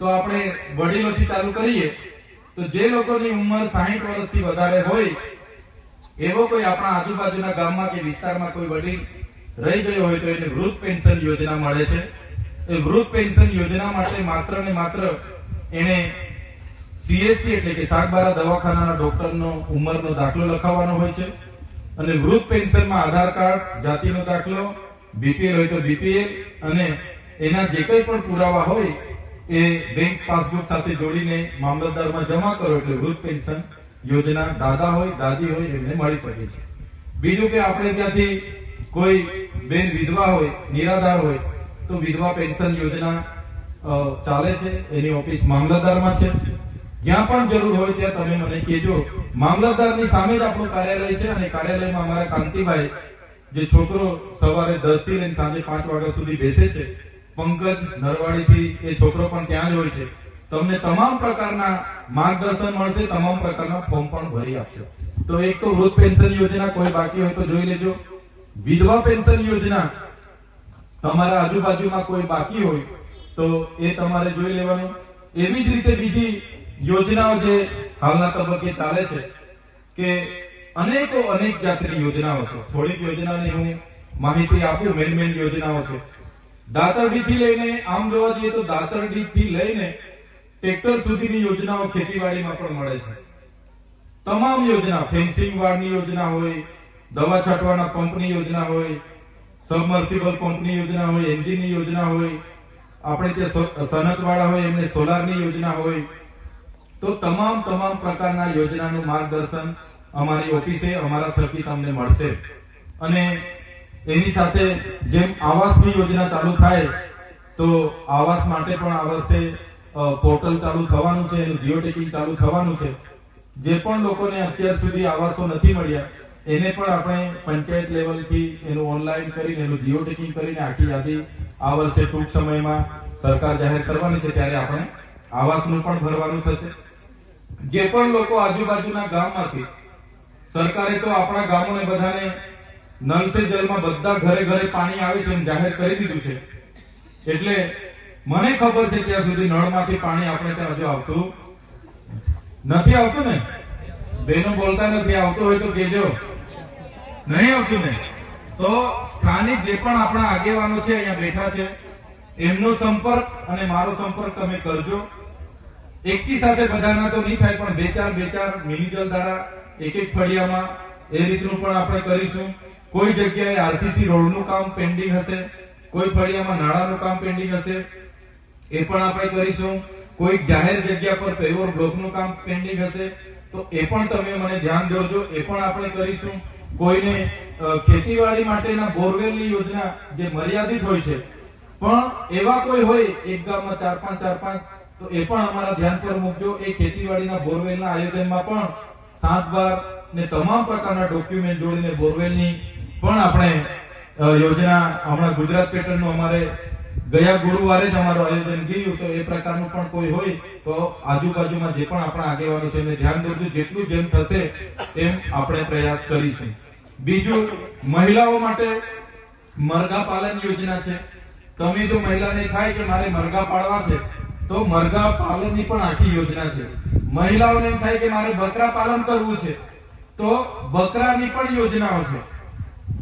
તો આપણે વડીલોથી ચાલુ કરીએ તો જે લોકોની ઉંમર 60 વર્ષથી વધારે હોય એવો કોઈ આપણા આજુબાજુના ગામમાં કે વિસ્તારમાં કોઈ વડીલ રહી ગયો હોય તો એને વૃદ્ધ પેન્શન યોજના મળે છે. એ વૃદ્ધ પેન્શન યોજના માટે માત્ર ને માત્ર એને CHC એટલે કે સાગબારા દવાખાનાના ડોક્ટરનો ઉંમરનો દાખલો લખાવવાનો હોય છે અને વૃદ્ધ પેન્શનમાં આધાર કાર્ડ, જાતિનો દાખલો, BPL હોય તો BPL અને એના જે કંઈ પણ પુરાવા હોય એ બેંક પાસબુક સાથે જોડીને મામલતદારમાં જમા કરો એટલે વૃદ્ધ પેન્શન યોજના દાદા હોય દાદી હોય એમને મળી શકે છે. બીજું કે આપણે ત્યાંથી કોઈ બેન વિધવા હોય, નિરાધાર હોય તો વિધવા પેન્શન યોજના ચાલે છે. એની ઓફિસ મામલતદારમાં છે. જ્યાં પણ જરૂર હોય ત્યાં તમે મને કહેજો. મામલતદારની સામે જ આપણું કાર્યાલય છે અને કાર્યાલયમાં અમારા કાંતિભાઈ જે છોકરો સવારે 10 થી લઈને સાંજે 5 વાગ્યા સુધી બેસે છે, પંકજ નરવાડીથી એ છોકરો પણ ત્યાં જ હોય છે. તમને તમામ પ્રકારના માર્ગદર્શન મળશે, તમામ પ્રકારના ફોર્મ પણ ભરી આપશે. તો એક તો વૃદ્ધ પેન્શન યોજના કોઈ બાકી હોય તો જોઈ લેજો. વિધવા પેન્શન યોજના તમારા આજુબાજુમાં કોઈ બાકી હોય તો એ તમારે જોઈ લેવાનું. એવી જ રીતે બીજી યોજનાઓ જે હાલના તબક્કે ચાલે છે કે અનેક જાતની યોજનાઓ છે. થોડીક યોજનાની હું માહિતી આપું. મેન યોજનાઓ છે. દાતરડી થી લઈને, આમ જોવા જઈએ તો દાતરડી થી લઈને ટ્રેક્ટર સુધીની યોજનાઓ ખેતીવાડીમાં પણ મળે છે. તમામ યોજના, ફેન્સિંગ વાળની યોજના હોય, દવા છાંટવાના પંપની યોજના હોય, સબમર્સિબલ પંપની યોજના હોય, એન્જિનની યોજના હોય, આપણે જે સનતવાળા હોય એમને સોલારની યોજના હોય, તો તમામ પ્રકારના યોજનાનું માર્ગદર્શન અમારી ઓફિસે અમારા થકી તમને મળશે. અને એની સાથે જેમ આવાસની યોજના ચાલુ થાય તો આવાસ માટે પણ આ વર્ષે પોર્ટલ ચાલુ થવાનું છે, એનું જીઓ ટેકિંગ ચાલુ થવાનું છે. જે પણ લોકોને અત્યાર સુધી આવાસો નથી મળ્યા એને પણ આપણે પંચાયત લેવલથી એનું ઓનલાઈન કરીને એનું જીઓ ટેકિંગ કરીને આખી યાદી આ વર્ષે ટૂંક સમયમાં સરકાર જાહેર કરવાની છે ત્યારે આપણે આવાસનું પણ ભરવાનું થશે. જે પણ લોકો આજુબાજુના ગામમાંથી, સરકારે તો આપણા ગામોને બધાને નલ સે જલમાં બધા ઘરે પાણી આવે છે એમ જાહેર કરી દીધું છે. એટલે મને ખબર છે ત્યાં સુધી નળમાંથી પાણી આપણે ત્યાં હજુ આવતું નથી. આવતું ને? બેનો બોલતા નથી. આવતું હોય તો કહેજો. નહીં આવતું ને? તો સ્થાનિક જે પણ આપણા આગેવાનો છે અહીંયા બેઠા છે એમનો સંપર્ક અને મારો સંપર્ક તમે કરજો. એકી સાથે બધાના તો નહીં થાય પણ બે ચાર મિની જલ દ્વારા એક ફળિયામાં એ રીતનું પણ આપણે કરીશું. કોઈ જગ્યાએ RCC રોડનું કામ પેન્ડિંગ હશે, કોઈ ફળિયામાં નાળાનું કામ પેન્ડિંગ હશે, એ પણ આપણે કરીશું. કોઈ જાહેર જગ્યા પર પેવર બ્લોકનું કામ પેન્ડિંગ હશે તો એ પણ તમે મને ધ્યાન દોરજો, એ પણ આપણે કરીશું. કોઈને ખેતીવાડી માટેના બોરવેલની યોજના જે મર્યાદિત હોય છે પણ એવા કોઈ હોય એક ગામમાં 4-5 તો એ પણ અમારા ધ્યાન પર મૂકજો. એ ખેતીવાડીના બોરવેલના આયોજનમાં પણ 7-12 ને તમામ પ્રકારના ડોક્યુમેન્ટ જોડીને બોરવેલની પણ આપણે યોજના, હમણાં ગુજરાત પેટર્નનું અમારે ગયા ગુરુવારે જ અમારું આયોજન ગયું. તો એ પ્રકારનું પણ કોઈ હોય તો આજુબાજુમાં જે પણ આપણા આગેવાનો છે એને ધ્યાન દોરજો. જેટલું જેમ થશે તેમ આપણે પ્રયાસ કરીશું. બીજું, મહિલાઓ માટે મરઘા પાલન યોજના છે. તમે જો મહિલાને થાય કે મારે મરઘા પાળવા છે તો મરઘા પાલનની પણ આખી યોજના છે. મહિલાઓને એમ થાય કે મારે બકરા પાલન કરવું છે તો બકરાની પણ યોજનાઓ છે.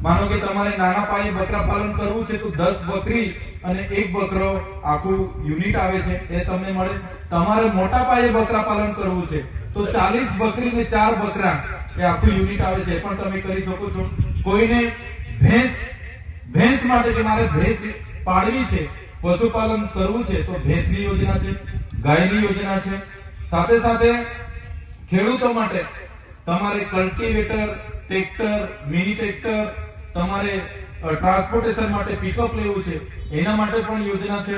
માનો કે તમારે નાના પાયે બકરા પાલન કરવું છે તો 10 બકરી અને 1 બકરો આખું યુનિટ આવે છે એ તમને મળે. તમારે મોટા પાયે બકરા પાલન કરવું છે તો 40 બકરી ને 4 બકરા એ આખું યુનિટ આવે છે, એ પણ તમે કરી શકો છો. કોઈને ભેંસ માટે કે મારે ભેંસ પાળવી છે, પશુપાલન કરવું છે તો ભેંસની યોજના છે, ગાયની યોજના છે. સાથે સાથે ખેડૂતો માટે તમારે કલ્ટિવેટર, ટ્રેક્ટર, મિની ટ્રેક્ટર, તમારે ટ્રાન્સપોર્ટેશન માટે પિકઅપ લેવું છે એના માટે પણ યોજના છે.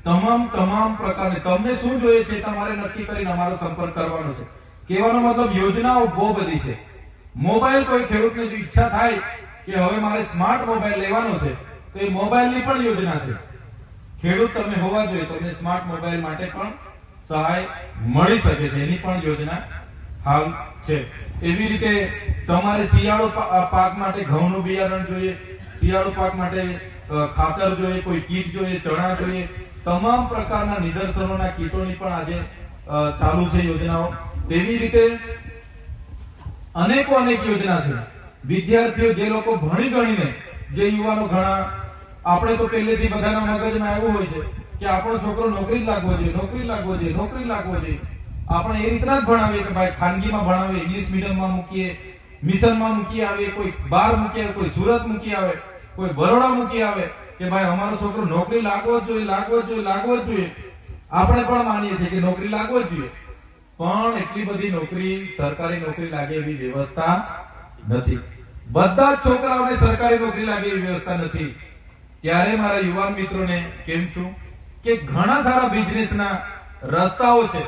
તમામ પ્રકારની તમને શું જોઈએ છે તમારે નક્કી કરીને અમારો સંપર્ક કરવાનો છે. કહેવાનો મતલબ યોજનાઓ બહુ બધી છે. મોબાઈલ, કોઈ ખેડૂતને જો ઈચ્છા થાય કે હવે મારે સ્માર્ટ મોબાઈલ લેવાનો છે તો એ મોબાઈલની પણ યોજના છે. ખેડૂત તમે હોવા જોઈએ, તમને સ્માર્ટ મોબાઈલ માટે પણ સહાય મળી શકે છે, એની પણ યોજના હાલ છે. એવી રીતે તમારે શિયાળુ પાક માટે ઘઉંનું બિયારણ જોઈએ, શિયાળુ પાક માટે ખાતર જોઈએ, કોઈ કીટ જોઈએ, ચણા જોઈએ, તમામ પ્રકારના નિદર્શનોના કીટોની પણ આજે ચાલુ છે યોજનાઓ. તેવી રીતે અનેક યોજના છે. વિદ્યાર્થીઓ જે લોકો ભણી ગણીને, જે યુવાનો ઘણા, આપણે તો પહેલેથી બધાના મગજમાં એવું હોય છે કે આપણો છોકરો નોકરી જ લાગવો જોઈએ, નોકરી લાગવો જોઈએ, નોકરી લાગવો જોઈએ. આપણે એ રીતના જ ભણાવીએ કે ભાઈ ખાનગીમાં ભણાવીએ, ઇંગ્લિશ મીડિયમમાં મૂકીએ, મિશનમાં મૂકી આવે, કોઈ બહાર મૂકી આવે, કોઈ સુરત મૂકી આવે, કોઈ બરોડા મૂકી આવે કે ભાઈ અમારો છોકરો નોકરી લાગવો જ જોઈએ, લાગવો જ જોઈએ, લાગવો જ જોઈએ. આપણે પણ માનીએ છીએ કે નોકરી લાગવો જ જોઈએ, પણ એટલી બધી નોકરી, સરકારી નોકરી લાગે એવી વ્યવસ્થા નથી. બધા જ છોકરાઓને સરકારી નોકરી લાગે એવી વ્યવસ્થા નથી. ત્યારે મારા યુવાન મિત્રોને કેમ છું કે ઘણા સારા બિઝનેસના રસ્તાઓ છે.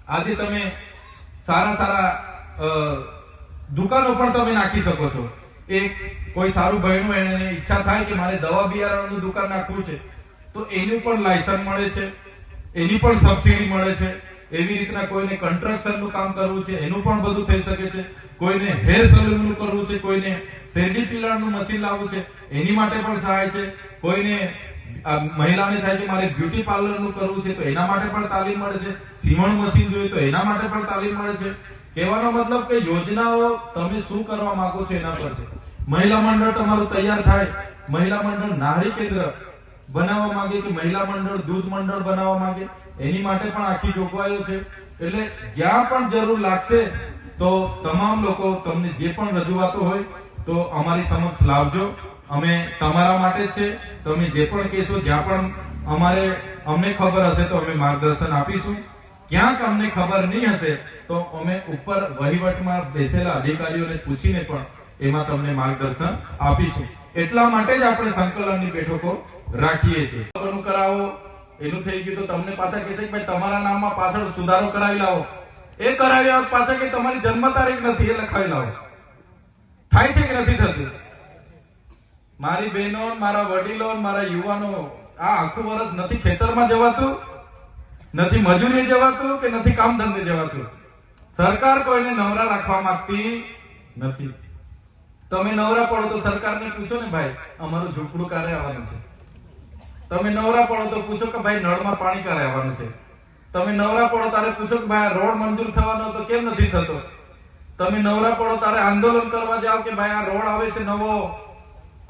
આજે તમે સારા દુકાનો પણ તમે નાખી શકો છો. એક કોઈ સારું ભણ્યું એને ઈચ્છા થાય કે મારે દવા બિયારણનું દુકાન નાખવું છે, તો એનું પણ લાયસન્સ મળે છે, એની પણ સબસિડી મળે છે. એવી રીતના કોઈને કન્સ્ટ્રક્શનનું કામ કરવું છે, એનું પણ બધું થઈ શકે છે. કોઈને હેર સલૂનનું કરવું છે, કોઈને શેરડી પિલાણનું મશીન લાવવું છે, એની માટે પણ સહાય છે. કોઈને મહિલાને થાય કે મારે બ્યુટી પાર્લરનું કરવું છે, તો એના માટે પણ તાલીમ મળે છે. સીવણ મશીન જોઈએ તો એના માટે પણ તાલીમ મળે છે. કહેવાનો મતલબ કે યોજનાઓ તમે શું કરવા માંગો છો એના પર છે. મહિલા મંડળ તમારું તૈયાર થાય, મહિલા મંડળ નારી કેન્દ્ર બનાવવા માંગે કે મહિલા મંડળ દૂધ મંડળ બનાવવા માંગે, એની માટે પણ આખી જોગવાઈઓ છે. એટલે જ્યાં પણ જરૂર લાગશે તો તમામ લોકો તમને જે પણ રજૂઆતો હોય તો અમારી સમક્ષ લાવજો. અમે તમારા માટે જ છે. તમે જે પણ કહેશો, જ્યાં પણ અમને ખબર હશે તો અમે માર્ગદર્શન આપીશું. ક્યાંક અમને ખબર નહીં હશે તો અમે ઉપર વહીવટમાં બેસેલા અધિકારીઓને પૂછીને પણ એમાં તમને માર્ગદર્શન આપીશું. એટલા માટે જ આપણે સંકલનની બેઠકો રાખીએ છીએ. કરાવો એનું થઈ ગયું તો તમને પાછા કહેશે કે ભાઈ તમારા નામમાં પાછળ સુધારો કરાવી લાવો. એ કરાવી આવો પાછા કે તમારી જન્મ તારીખ નથી એ લખાવી લાવો. થાય છે કે નથી થતું? મારી બહેનો, મારા વડીલો, મારા યુવાનો, આ આખું વર્ષ નથી ખેતરમાં જવાતું, નથી મજૂરી જવાતું કે નથી કામ ધંધે જવાતું. સરકાર કોઈને નવરા રાખવા માંગતી નથી. તમે નવરા પડો તો સરકારને પૂછો ને ભાઈ અમારું ઝૂંપડું ક્યારે આવવાનું છે. તમે નવરા પડો તો પૂછો કે ભાઈ નળમાં પાણી ક્યારે આવવાનું છે. તમે નવરા પડો ત્યારે પૂછો કે ભાઈ રોડ મંજૂર થવાનો તો કેમ નથી થતો. તમે નવરા પડો ત્યારે આંદોલન કરવા જાઓ કે ભાઈ આ રોડ આવે છે નવો,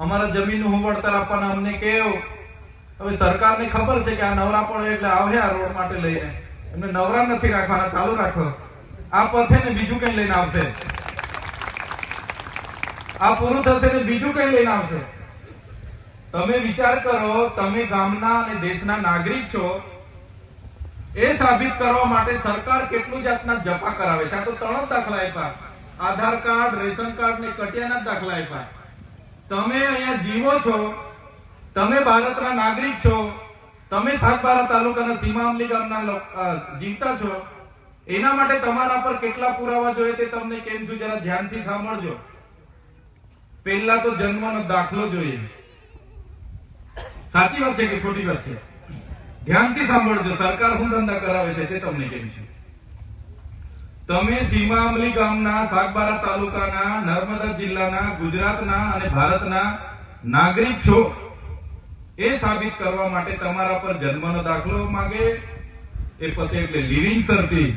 અમારા જમીનનું હું વળતર આપવાના, અમને કેવો. હવે સરકારને ખબર છે કે આ નવરા પડે એટલે આવે આ રોડ માટે લઈને, એમને નવરા નથી રાખવાના, ચાલુ રાખો. આ પથે ને બીજું કઈ લઈને આવશે, આ પૂરું થશે ને બીજું કઈ લઈને આવશે. તમે વિચાર કરો, તમે ગામના અને દેશના નાગરિક છો, એ સાબિત કરવા માટે સરકાર કેટલું જાતના જફા કરાવે છે. આ તો 3 દાખલા આપ્યા, આધાર કાર્ડ, રેશન કાર્ડ ને કટિયાના દાખલા આપ્યા. તમે અહીંયા જીવો છો, તમે ભારતના નાગરિક છો, તમે સાગબારા તાલુકાના સીમાઅમલી ગામના જીવતા છો, એના માટે તમારા પર કેટલા પુરાવા જોઈએ તે તમને કેમ છું જરા ધ્યાનથી સાંભળજો. પહેલા તો જન્મનો દાખલો જોઈએ. સાચી વાત છે કે ખોટી વાત છે? ધ્યાનથી સાંભળજો. સરકાર શું ધંધા કરાવે છે તે તમને કેમ છે. તમે સીમાઅમલી ગામના, સાગબારા તાલુકાના, નર્મદા જિલ્લાના, ગુજરાતના અને ભારતના નાગરિક છો એ સાબિત કરવા માટે તમારા પર જન્મનો દાખલો માંગે, એ પતે એટલે લિવિંગ સર્ટી,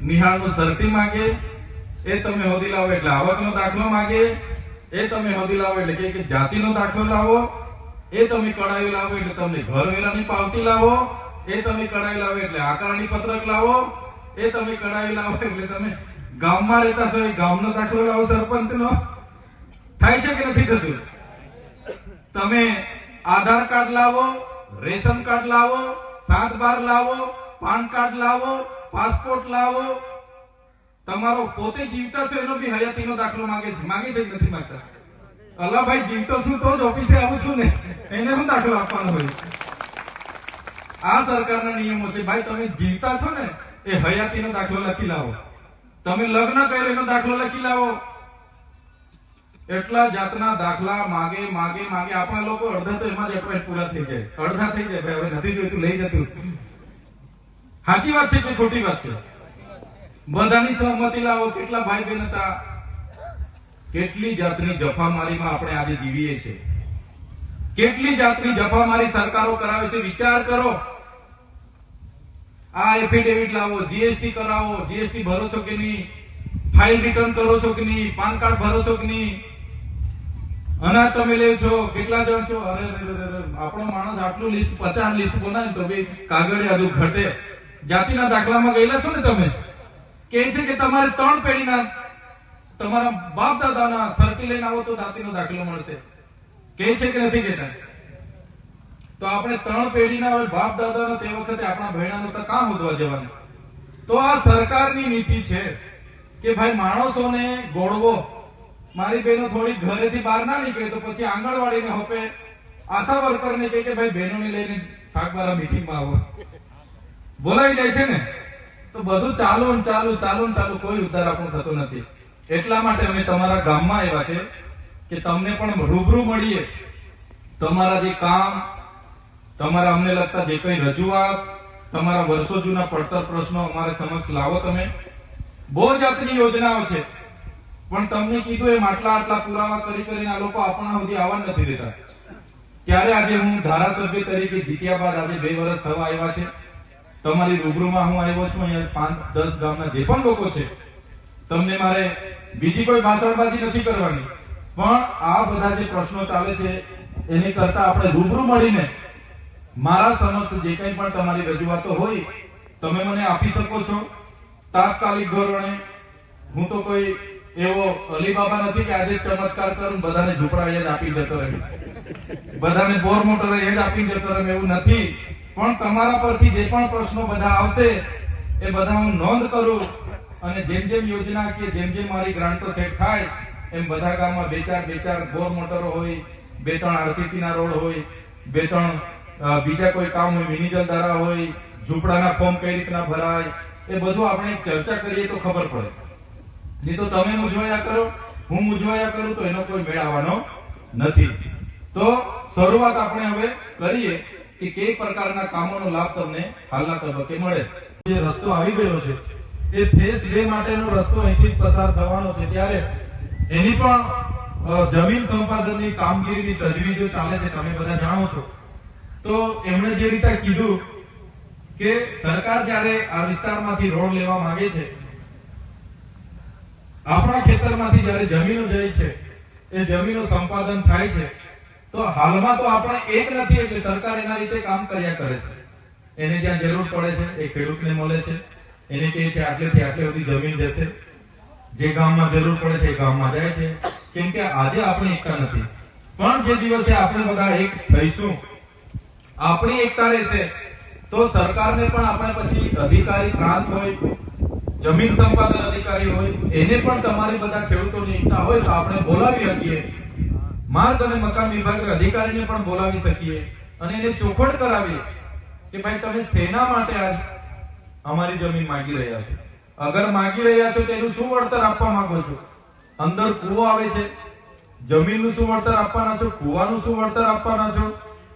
નિહાળનું સર્ટી માંગે, એ તમે હોદી લાવો એટલે આવકનો દાખલો માંગે, એ તમે હોદી લાવો એટલે કે જાતિનો દાખલો લાવો, એ તમે કઢાવી લાવો એટલે તમને ઘર વેરાની પાવતી લાવો, એ તમે કઢાવી લાવો એટલે આકારણી પત્રક લાવો, એ તમે કઢાવી લાવો એટલે તમે ગામમાં રહેતા છો એ ગામનો દાખલો લાવો, સરપંચનો. થાય છે કે નથી થતું? તમે આધાર કાર્ડ લાવો, રેશન કાર્ડ લાવો, 7/12 લાવો, પાન કાર્ડ લાવો, પાસપોર્ટ લાવો. તમારો પોતે જીવતા છો એનો બી હયાતીનો દાખલો માંગે છે કે નથી માંગતા? અલ્લા ભાઈ જીવતો છું તો જ ઓફિસે આવું છું ને, એને શું દાખલો આપવાનો હોય? આ સરકારના નિયમો છે. ભાઈ તમે જીવતા છો ને એ હયાતીનો દાખલો લખી લાવો, તમે લગ્ન કર્યો એનો દાખલો લખી લાવો. એટલા જાતના દાખલા માગે. આપણા લોકો અડધા તો એમાં જ અટવાય પૂરા થઈ જાય, અડધા થઈ જાય ભાઈ હવે નથી જોઈતું લઈ જતું. સાચી વાત છે કે ખોટી વાત છે? બધાની સહમતી લાવો. કેટલા ભાઈ બહેન હતા, કેટલી જાતની જફામારીમાં આપણે આજે જીવીએ છીએ, કેટલી જાતની જફામારી સરકારો કરાવે છે. વિચાર કરો, આ એફિડેવિટ લાવો, જીએસટી કરાવો, જીએસટી ભરો છો કે નહીં, ફાઇલ રિટર્ન કરો છો કે નહીં, પાન કાર્ડ ભરો છો કે નહીં, અનાજ તમે લેવ છો, કેટલા જણ છો? અરે આપણો માણસ આટલું લિસ્ટ 50 લિસ્ટ બનાવે તો ભાઈ કાગળિયા દુ ઘટે. જાતિના દાખલામાં ગયેલા છો ને તમે? કે છે કે તમારે 3 પેઢીના તમારા બાપ દાદાના 30 લઈને આવો તો જાતિનો દાખલો મળશે. કે છે કે નથી કહેતા? તો આપણે 3 પેઢીના હવે બાપ દાદાના તે વખતે આપણા ભણ્યાનો તો કામ હોદવા જવાનું. તો આ સરકારની નીતિ છે કે ભાઈ માણસોને ગોળવો. મારી બહેનો થોડી ઘરેથી બહાર ના નીકળે તો પછી આંગણવાડીને હોપે આશા વર્કરને કહે કે ભાઈ બહેનોને લઈને શાકબારા મીટિંગમાં આવો, બોલાવી જાય છે ને. તો બધું ચાલુ ને ચાલુ ચાલુ ને ચાલુ, કોઈ ઉદ્ધાર આપણું થતો નથી. એટલા માટે અમે તમારા ગામમાં આવ્યા છે કે તમને પણ રૂબરૂ મળીએ. તમારા જે કામ, તમારા અમને લગતા જે કઈ રજૂઆત, તમારા વર્ષો જૂના પડતર પ્રશ્નો અમારા સમક્ષ લાવો. તમે બહુ જાતની યોજનાઓ છે, પણ તમને કીધું એમ આટલા પુરાવા કરીને આ લોકો આપણા સુધી આવવા નથી દેતા. ત્યારે આજે હું ધારાસભ્ય તરીકે જીત્યા બાદ આજે 2 વર્ષ થવા આવ્યા છે. તમારી રૂબરૂમાં હું આવ્યો છું. અહીંયા 5-10 ગામના જે પણ લોકો છે, તમને મારે બીજી કોઈ ભાષણબાજી નથી કરવાની, પણ આ બધા જે પ્રશ્નો ચાલે છે એની કરતા આપણે રૂબરૂ મળીને મારા સમક્ષ જે કંઈ પણ તમારી રજૂઆતો હોય તમે મને આપી શકો છો તાત્કાલિક ધોરણે. હું તો કોઈ એવો અલીબાબા નથી કે આજે ચમત્કાર કરું બધાને ઝૂંપડા એ જ આપી જતો રહે, બધાને બોર મોટર એ જ આપી જતો રહે, એવું નથી. પણ તમારા પરથી જે પણ પ્રશ્નો બધા આવશે એ બધા હું નોંધ કરું અને જેમ જેમ યોજના કે જેમ મારી ગ્રાન્ટો સેટ થાય એમ બધા ગામમાં 2-4 બોર મોટરો હોય, 2-3 આરસીસી ના રોડ હોય, 2-3 બીજા કોઈ કામ હોય, મિની જલધારા હોય, ઝૂંપડાના ફોર્મ કઈ રીતના ભરાય, એ બધું આપણે ચર્ચા કરીએ તો ખબર પડે. નહીં તો તમે મૂંઝવાયા કરો, હું મૂંઝવાયા કરું તો એનો કોઈ મેળ આવવાનો નથી. તો શરૂઆત આપણે હવે કરીએ કે કઈ પ્રકારના કામોનો લાભ તમને હાલના તબક્કે મળે. જે રસ્તો આવી ગયો છે એ ફેઝ 2 માટેનો રસ્તો અહીંથી પસાર થવાનો છે. ત્યારે એની પણ જમીન સંપાદનની કામગીરીની તજવીજો ચાલે છે, તમે બધા જાણો છો. તો એમણે જે રીતે કીધું કે સરકાર જયારે આ વિસ્તારમાંથી રોડ લેવા માંગે છે, આપણા ખેતરમાંથી જયારે જમીનો જાય છે એ જમીનો સંપાદન થાય છે, તો હાલમાં તો આપણે એક નથી એટલે સરકાર એના રીતે કામ કર્યા કરે છે. એને જ્યાં જરૂર પડે છે એ ખેડૂતને મળે છે, એને કહે છે આટલેથી આટલે સુધી જમીન જશે, જે ગામમાં જરૂર પડે છે એ ગામમાં જાય છે. કેમ કે આજે આપણી એકતા નથી, પણ જે દિવસે આપણે બધા એક થઈશું, આપણી એકતા રહેશે તો સરકારને પણ આપણે પછી અધિકારી પ્રાંત હોય, જમીન સંપાદન અધિકારી હોય, એને પણ તમારી બધા ખેડૂતોની એકતા હોય તો આપણે બોલાવી શકીએ. માર્ગ અને મકાન વિભાગના અધિકારીને પણ બોલાવી શકીએ અને એને ચોખવટ કરાવીએ કે ભાઈ તમે શેના માટે આજ અમારી જમીન માંગી રહ્યા છો? અગર માંગી રહ્યા છો તો એનું શું વળતર આપવા માંગો છો? અંદર કૂવો આવે છે, જમીનનું શું વળતર આપવાના છો? કૂવાનું શું વળતર આપવાના છો?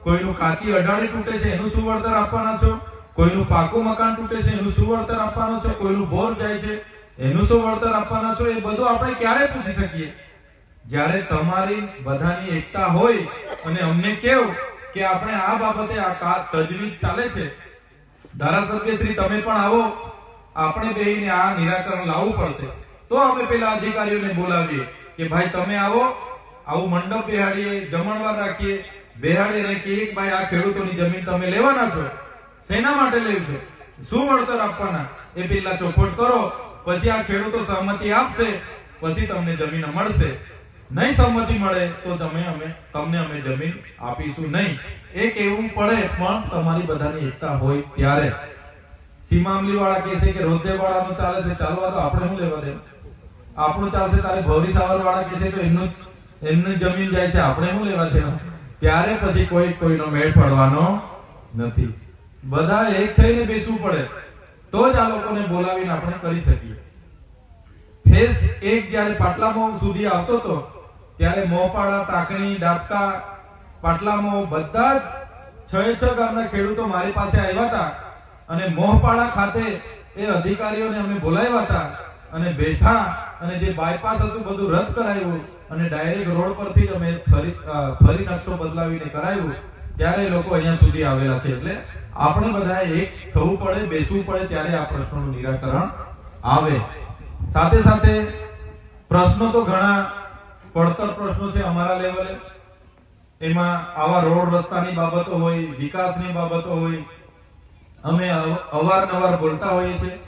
કોઈનું કાચી અડાડી તૂટે છે એનું શું વળતર આપવાના છો? કોઈનું પાકું મકાન તૂટે છે એનું શું વળતર આપવાના છો? કોઈનું બોર જાય છે એનું શું વળતર આપવાના છો? એ બધું આપણે ક્યારે પૂછી શકીએ? જ્યારે તમારી બધાની એકતા હોય અને અમને કેવું કે આપણે આ બાબતે આ તજવીજ ચાલે છે, ધારાસભ્ય શ્રી તમે પણ આવો, આપણે બેહીને આ નિરાકરણ લાવવું પડશે. તો અમે પેલા અધિકારીઓને બોલાવીએ કે ભાઈ તમે આવો, આવું મંડપ બેહાડીએ, જમણવાર રાખીએ, બેહાડીને કે એક ભાઈ આ ખેડૂતોની જમીન તમે લેવાના છો, શેના માટે લેવ છો, શું વળતર આપવાના, એ પેલા ચોખવટ કરો. પછી આ ખેડૂતો સહમતિ આપશે પછી તમને જમીન મળશે. નહીં સહમતિ મળે તો તમને અમે જમીન આપીશું નહીં. એ કહેવું પડે પણ તમારી બધાની એકતા હોય ત્યારે. સીમામલી વાળા કહે છે કે રોજે વાળાનું ચાલે છે, ચાલવા તો આપણે શું લેવા દે, આપણું ચાલશે. તારે ભવરી સાવર વાળા કહે છે કે એમની જમીન જાય છે, આપણે શું લેવા દે. ત્યારે પછી કોઈનો મેળ પડવાનો નથી. બધા એક થઈને બેસવું પડે તો જ આ લોકોને બોલાવીને આપણે કરી શકીએ. ફેઝ 1 જયારે પાટલામાં સુધી આવતો હતો ત્યારે મોહપાડા, ટાંકણી, ડાબકા, પાટલામાં બધા જ 6 ગામના ખેડૂતો મારી પાસે આવ્યા હતા અને મોહપાડા ખાતે એ અધિકારીઓને અમે બોલાવ્યા હતા અને બેઠા અને જે બાયપાસ હતું બધું રદ કરાયું અને ડાયરેક્ટ રોડ પરથી અમે ફરી નકશો બદલાવીને કરાયું. ત્યારે લોકો અહીંયા સુધી આવેલા છે. એટલે આપણે બધા એક થવું પડે, બેસવું પડે, ત્યારે આ પ્રશ્નોનું નિરાકરણ આવે. સાથે સાથે પ્રશ્નો તો ઘણા પડતર પ્રશ્નો છે અમારા લેવલે. એમાં આવા રોડ રસ્તાની બાબતો હોય, વિકાસની બાબતો હોય, અમે અવારનવાર બોલતા હોઈએ છીએ,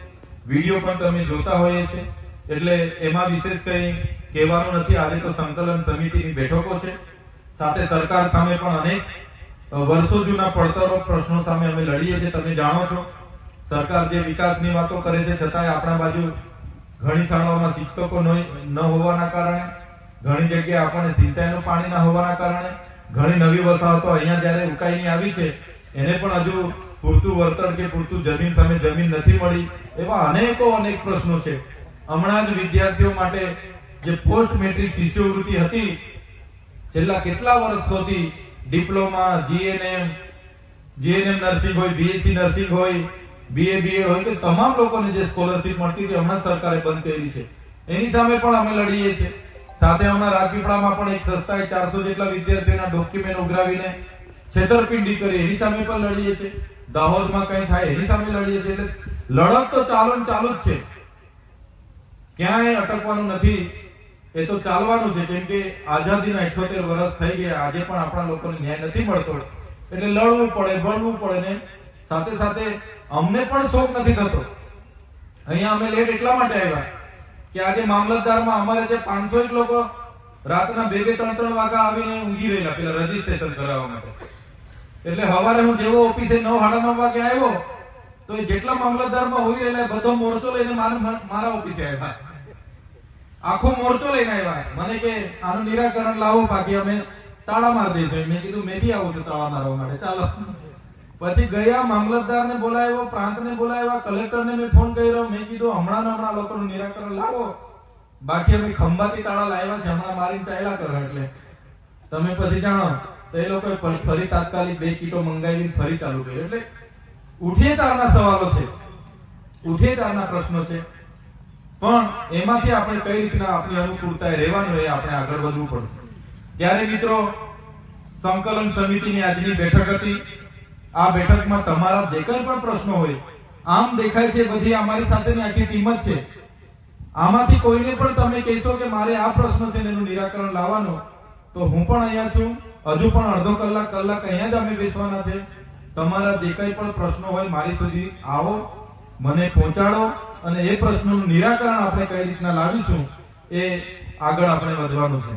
વિડીયો પણ તમે જોતા હોઈએ છીએ, એટલે એમાં વિશેષ કંઈ કહેવાનું નથી. આજે તો સંકલન સમિતિની બેઠકો છે, સાથે સરકાર સામે પણ અનેક વર્ષો જૂના પડતરો પ્રશ્નો સામે અમે લડીએ છીએ. તમે જાણો છો, સરકાર જે વિકાસની વાતો કરે છે, છતાંય આપણા બાજુ ઘણી શાળાઓમાં શિક્ષકો ન હોવાના કારણે, ઘણી જગ્યાએ આપણને સિંચાઈનું પાણી ન હોવાના કારણે, ઘણી નવી વસાહતો અહીંયા જયારે ઉકાઈની આવી છે એને પણ હજુ પૂરતું વળતર કે પૂરતું જમીન સામે જમીન નથી મળી. એવા અનેક પ્રશ્નો છે. હમણાં જ વિદ્યાર્થીઓ માટે જે પોસ્ટ મેટ્રિક શિષ્યવૃત્તિ હતી, છેલ્લા કેટલા વર્ષોથી ડિપ્લોમા, જીએનએમ નર્સિંગ હોય, બીએસસી નર્સિંગ હોય, બીએ હોય કે તમામ લોકોને જે સ્કોલરશીપ મળતી હતી, હમણાં સરકારે બંધ કરી છે. એની સામે પણ અમે લડીએ છીએ. સાથે હમણાં રાજપીપળામાં પણ એક સંસ્થાએ 400 જેટલા વિદ્યાર્થીઓના ડોક્યુમેન્ટ ઉઘરાવીને છેતરપિંડી કરી, એની સામે પણ લડીએ છીએ. દાહોદમાં કંઈ થાય એની સામે લડીએ છીએ. એટલે લડત તો ચાલુ જ છે, ક્યાંય અટકવાનું નથી. એ તો ચાલવાનું છે, કેમ કે આઝાદીના 78 વર્ષ થઈ ગયા, આજે પણ આપણા લોકોને ન્યાય નથી મળતો. એટલે લડવું પડે, બળવું પડે. ને સાથે સાથે અમને પણ શોખ નથી થતો. અહીંયા અમે લેટ એટલા માટે આવ્યા કે આજે મામલતદારમાં અમારે જે 501 લોકો રાતના 2-3 વાગ્યા આવીને ઊંઘી રહેલા પેલા રજીસ્ટ્રેશન કરાવવા માટે. એટલે સવારે હું જેવો ઓફિસે 9-9:30 વાગે આવ્યો તો એ જેટલા મામલતદારમાં હોઈ રહેલા બધો મોરચો લઈને મારા ઓફિસે આવ્યા. આખો મોરચો લઈને આવ્યા. મને કે આનું નિરાકરણ લાવો, બાકી અમે તાળા મારી દઈશું. મેં કીધું મેં બી આવું છું તાળા મારવા માટે, ચાલો. પછી ગયા, મામલતદારને બોલાવ્યો, પ્રાંતને બોલાવ્યા, કલેક્ટરને મેં ફોન કર્યો. મેં કીધું હમણાં લોકોનું નિરાકરણ લાવો, બાકી અમે ખંભાતી તાળા લાવ્યા છે, હમણાં મારીને ચાલ્યા કરો. એટલે તમે પછી જાણો તો એ લોકોએ ફરી તાત્કાલિક 2 કીટો મંગાવી ફરી ચાલુ કર્યું. એટલે ઉઠીએ તારના સવાલો છે, ઉઠીએ તારના પ્રશ્નો છે, પણ એમાંથી આપણે કઈ રીતના આપણી અનુકૂળતાએ રહેવાનું એ આપણે આગળ વધવું પડશે. ત્યારે મિત્રો, સંકલન સમિતિની આજની બેઠક હતી. આ બેઠકમાં તમારા જે કંઈ પણ પ્રશ્નો હોય, આમ દેખાય છે બધી અમારી સાથેની આખી ટીમ જ છે. આમાંથી કોઈને પણ તમે કહેશો કે મારે આ પ્રશ્ન છે એનું નિરાકરણ લાવવાનું, તો હું પણ અહીંયા છું. હજુ પણ અડધો કલાક અહીંયા જ અમે બેસવાના છે. તમારા જે કંઈ પણ પ્રશ્નો હોય મારી સુધી આવો, મને પહોંચાડો, અને એ પ્રશ્નોનું નિરાકરણ આપણે કઈ રીતના લાવીશું એ આગળ આપણે વધવાનું છે.